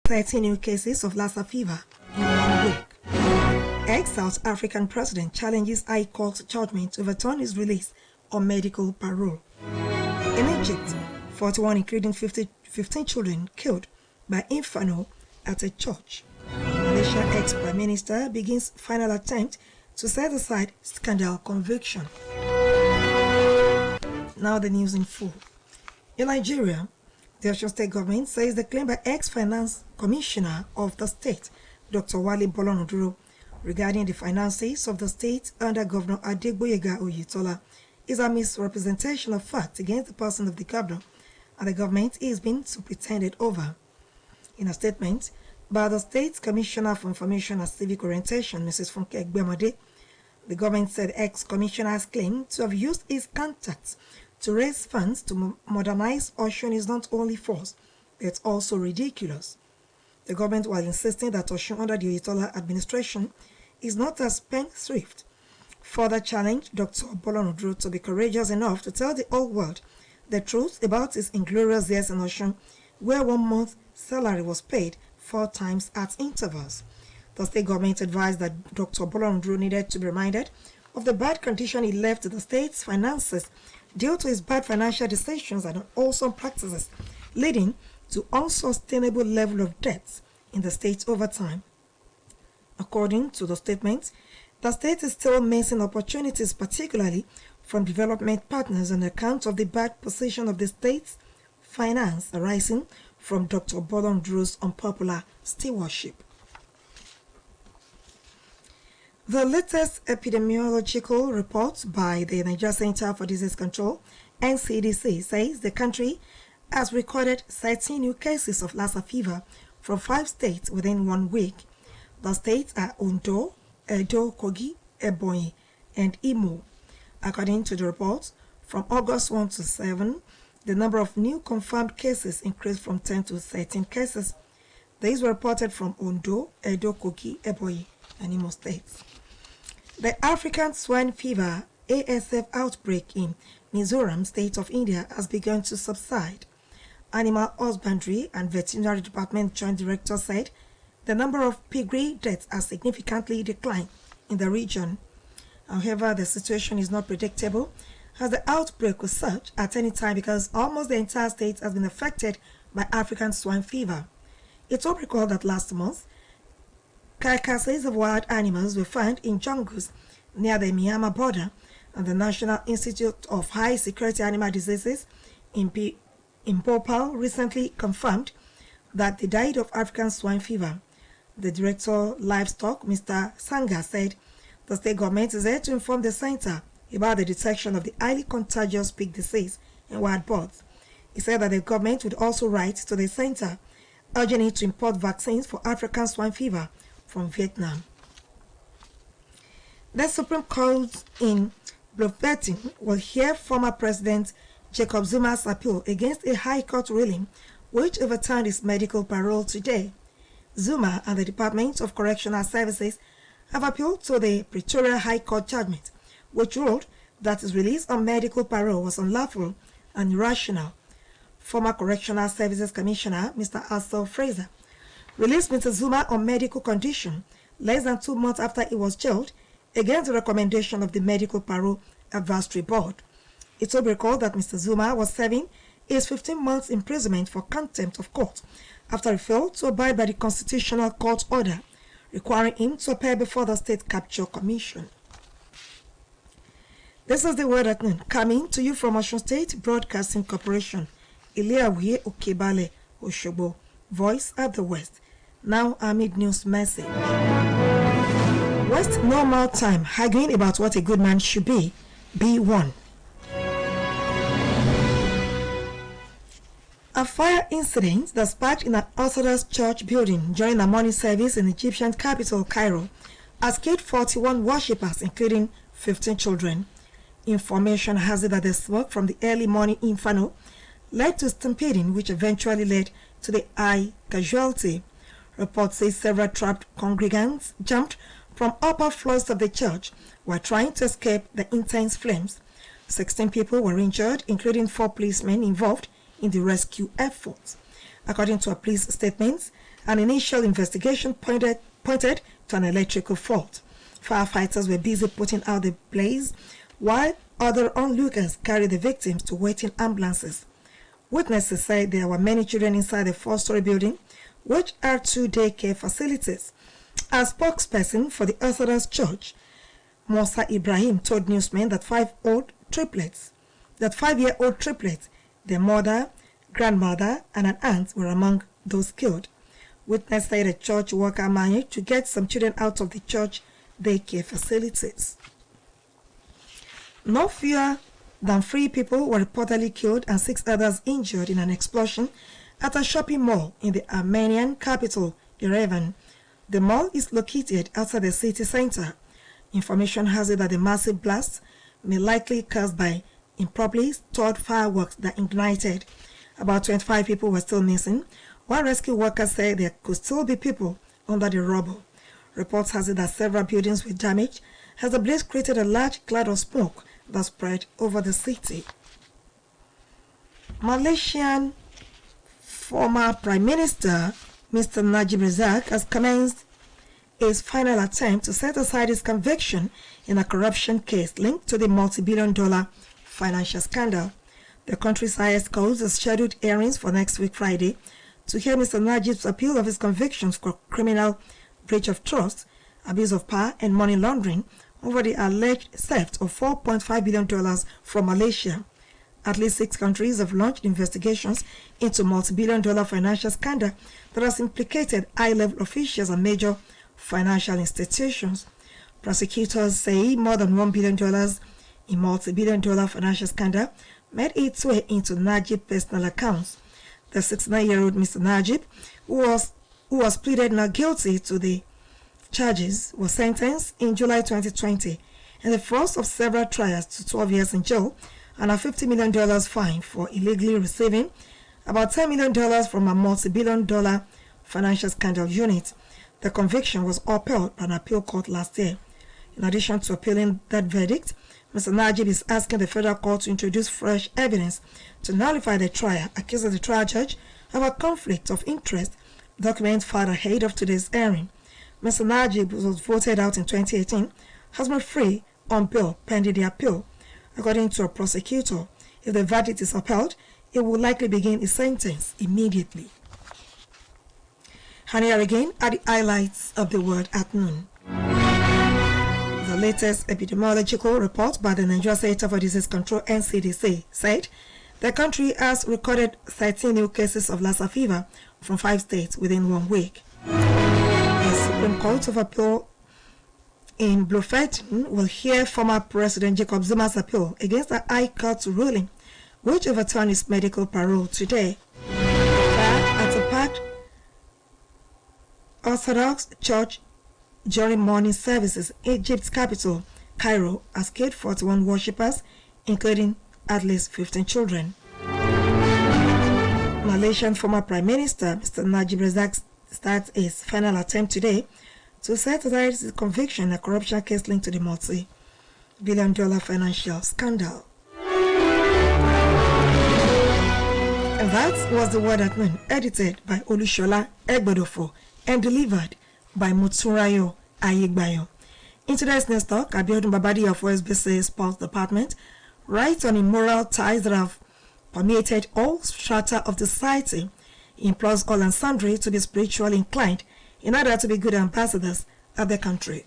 13 new cases of Lassa fever in 1 week. Ex-South African president challenges High Court judgment to overturn his release on medical parole. In Egypt, 41 including 15 children killed by inferno at a church. Malaysia ex-Prime Minister begins final attempt to set aside scandal conviction. Now the news in full. In Nigeria, the Osun State government says the claim by ex-finance commissioner of the state, Dr. Wale Bolonoduro, regarding the finances of the state under Governor Adegboyega Oyetola is a misrepresentation of fact against the person of the governor, and the government is being pretended over. In a statement by the State Commissioner for Information and Civic Orientation, Mrs. Funke Egbemade, the government said ex-commissioner's claim to have used his contacts to raise funds to modernize Osun is not only false, it's also ridiculous. The government, while insisting that Osun under the Oyetola administration is not a spendthrift, further challenged Dr. Bolonoduro to be courageous enough to tell the whole world the truth about his inglorious years in Osun, where 1 month's salary was paid 4 times at intervals. The state government advised that Dr. Bolonoduro needed to be reminded of the bad condition he left the state's finances due to his bad financial decisions and unwholesome practices, leading to unsustainable level of debts in the state over time. According to the statement, the state is still missing opportunities, particularly from development partners, on account of the bad position of the state's finance arising from Dr. Bolonduro's unpopular stewardship. The latest epidemiological report by the Nigeria Center for Disease Control, NCDC, says the country has recorded 13 new cases of Lassa fever from 5 states within 1 week. The states are Ondo, Edo, Kogi, Ebonyi, and Imo. According to the report, from August 1 to 7, the number of new confirmed cases increased from 10 to 13 cases. These were reported from Ondo, Edo, Kogi, Ebonyi, and Imo states. The African swine fever ASF outbreak in Mizoram state of India has begun to subside. Animal Husbandry and Veterinary Department Joint Director said the number of piggery deaths has significantly declined in the region. However, the situation is not predictable, as the outbreak will surge at any time because almost the entire state has been affected by African swine fever. It will recall that last month, carcasses of wild animals were found in jungles near the Myanmar border, and the National Institute of High Security Animal Diseases in Bhopal recently confirmed that they died of African swine fever. The Director Livestock, Mr. Sanga, said the state government is there to inform the center about the detection of the highly contagious pig disease in wild birds. He said that the government would also write to the center urging it to import vaccines for African swine fever from Vietnam. The Supreme Court in Bloemfontein will hear former President Jacob Zuma's appeal against a High Court ruling which overturned his medical parole today. Zuma and the Department of Correctional Services have appealed to the Pretoria High Court judgment, which ruled that his release on medical parole was unlawful and irrational. Former Correctional Services Commissioner Mr. Arthur Fraser released Mr. Zuma on medical condition less than 2 months after he was jailed against the recommendation of the Medical Parole Advisory Board. It will be recalled that Mr. Zuma was serving his 15 months imprisonment for contempt of court after he failed to abide by the Constitutional Court order requiring him to appear before the State Capture Commission. This is the word at noon, coming to you from Osun State Broadcasting Corporation, Iliawiye Okebale, Osogbo, Voice of the West. Now, our mid-news message. West normal time, arguing about what a good man should be, B1. A fire incident that sparked in an Orthodox church building during a morning service in Egyptian capital, Cairo, has killed 41 worshippers, including 15 children. Information has it that the smoke from the early morning inferno led to stampeding, which eventually led to the high casualty. Reports say several trapped congregants jumped from upper floors of the church while trying to escape the intense flames. 16 people were injured, including 4 policemen involved in the rescue efforts. According to a police statement, An initial investigation pointed to an electrical fault. Firefighters were busy putting out the blaze, while other onlookers carried the victims to waiting ambulances. Witnesses said there were many children inside the 4-story building, which are 2 daycare facilities. A spokesperson for the Orthodox Church, Musa Ibrahim, told newsmen that 5-year-old triplets, their mother, grandmother, and an aunt were among those killed. Witness said a church worker managed to get some children out of the church daycare facilities. No fewer than 3 people were reportedly killed and 6 others injured in an explosion at a shopping mall in the Armenian capital, Yerevan. The mall is located outside the city center. Information has it that the massive blast may likely caused by improperly stored fireworks that ignited. About 25 people were still missing, while rescue workers say there could still be people under the rubble. Reports has it that several buildings were damaged as the blaze created a large cloud of smoke that spread over the city. Malaysian former Prime Minister Mr. Najib Razak has commenced his final attempt to set aside his conviction in a corruption case linked to the multi-billion-dollar financial scandal. The country's highest court has scheduled hearings for next week Friday to hear Mr. Najib's appeal of his convictions for criminal breach of trust, abuse of power, and money laundering over the alleged theft of $4.5 billion from Malaysia. At least 6 countries have launched investigations into multi-billion-dollar financial scandal that has implicated high-level officials and major financial institutions. Prosecutors say more than $1 billion in multi-billion-dollar financial scandal made its way into Najib's personal accounts. The 69-year-old Mr. Najib, who was pleaded not guilty to the charges, was sentenced in July 2020 in the first of several trials to 12 years in jail and a $50 million fine for illegally receiving about $10 million from a multi-billion-dollar financial scandal unit. The conviction was upheld by an appeal court last year. In addition to appealing that verdict, Mr. Najib is asking the federal court to introduce fresh evidence to nullify the trial, accusing the trial judge of a conflict of interest. Documents filed ahead of today's hearing. Mr. Najib was voted out in 2018, has been free on bail pending the appeal. According to a prosecutor, if the verdict is upheld, it will likely begin his sentence immediately. And here again are the highlights of the world at noon. The latest epidemiological report by the Nigeria Center for Disease Control (NCDC) said the country has recorded 13 new cases of Lassa fever from 5 states within 1 week. The Supreme Court of Appeal in Bloemfontein will hear former President Jacob Zuma's appeal against the High Court ruling, which overturned his medical parole today. At a packed Orthodox Church during morning services, Egypt's capital, Cairo, has killed 41 worshippers, including at least 15 children. Malaysian former Prime Minister Mr. Najib Razak starts his final attempt today to set aside his conviction in a corruption case linked to the multi-billion-dollar financial scandal. And that was the word at noon, edited by Olushola Egbodofo and delivered by Mutsurayo Ayigbayo. In today's news talk, Abiodun Babadi of OSBC Sports Department writes on immoral ties that have permeated all strata of the society. He implores all and sundry to be spiritually inclined in order to be good ambassadors of the country.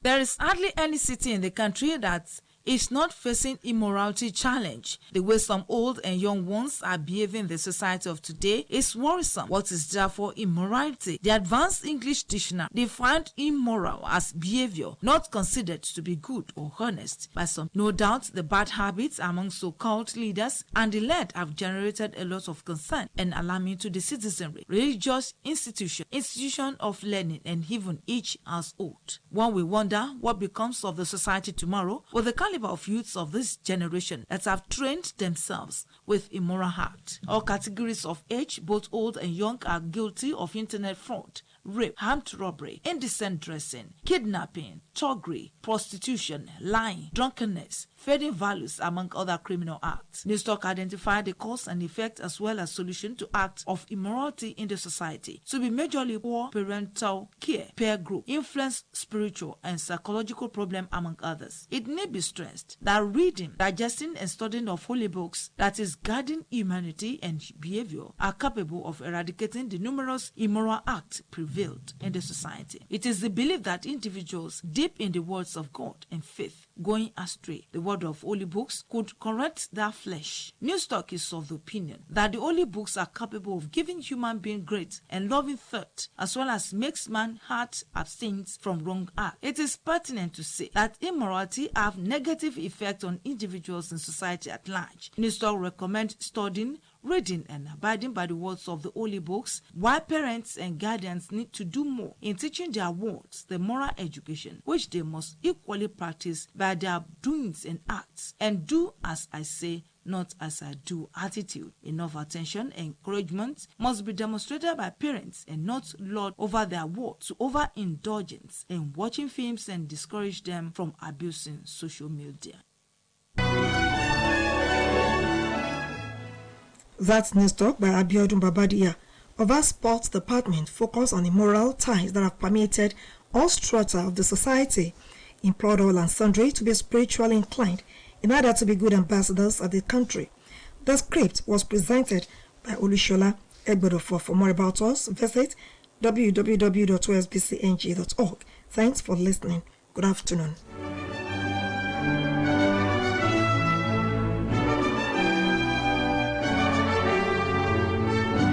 There is hardly any city in the country that is not facing immorality challenge. The way some old and young ones are behaving in the society of today is worrisome. What is therefore immorality? The Advanced English Dictionary defined immoral as behavior not considered to be good or honest by some. No doubt the bad habits among so-called leaders and the led have generated a lot of concern and alarming to the citizenry, religious institution of learning, and even each household. One will wonder what becomes of the society tomorrow with the caliber of youths of this generation that have trained themselves with immoral heart. All categories of age, both old and young, are guilty of internet fraud, rape, armed robbery, indecent dressing, kidnapping, thuggery, prostitution, lying, drunkenness, fading values, among other criminal acts. Newstalk identified the cause and effect as well as solution to acts of immorality in the society to be majorly poor parental care, peer group, influence, spiritual and psychological problem, among others. It may be stressed that reading, digesting and studying of holy books, that is guiding humanity and behavior, are capable of eradicating the numerous immoral acts prevailed in the society. It is the belief that individuals deep in the words of God and faith going astray, the word of holy books, could correct their flesh. Newstalk is of the opinion that the holy books are capable of giving human being great and loving thought, as well as makes man heart abstains from wrong act. It is pertinent to say that immorality have negative effect on individuals and society at large. Newstalk recommend studying, reading and abiding by the words of the holy books, while parents and guardians need to do more in teaching their wards the moral education, which they must equally practice by their doings and acts, and do as I say, not as I do attitude. Enough attention and encouragement must be demonstrated by parents and not lord over their word to overindulgence in watching films and discourage them from abusing social media. That's Newstalk by Abiodun Babadia. Of our sports department focus on the moral ties that have permeated all strata of the society, implored all and sundry to be spiritually inclined in order to be good ambassadors of the country. The script was presented by Olushola Egbedofor. For more about us, visit www.osbcng.org. Thanks for listening. Good afternoon.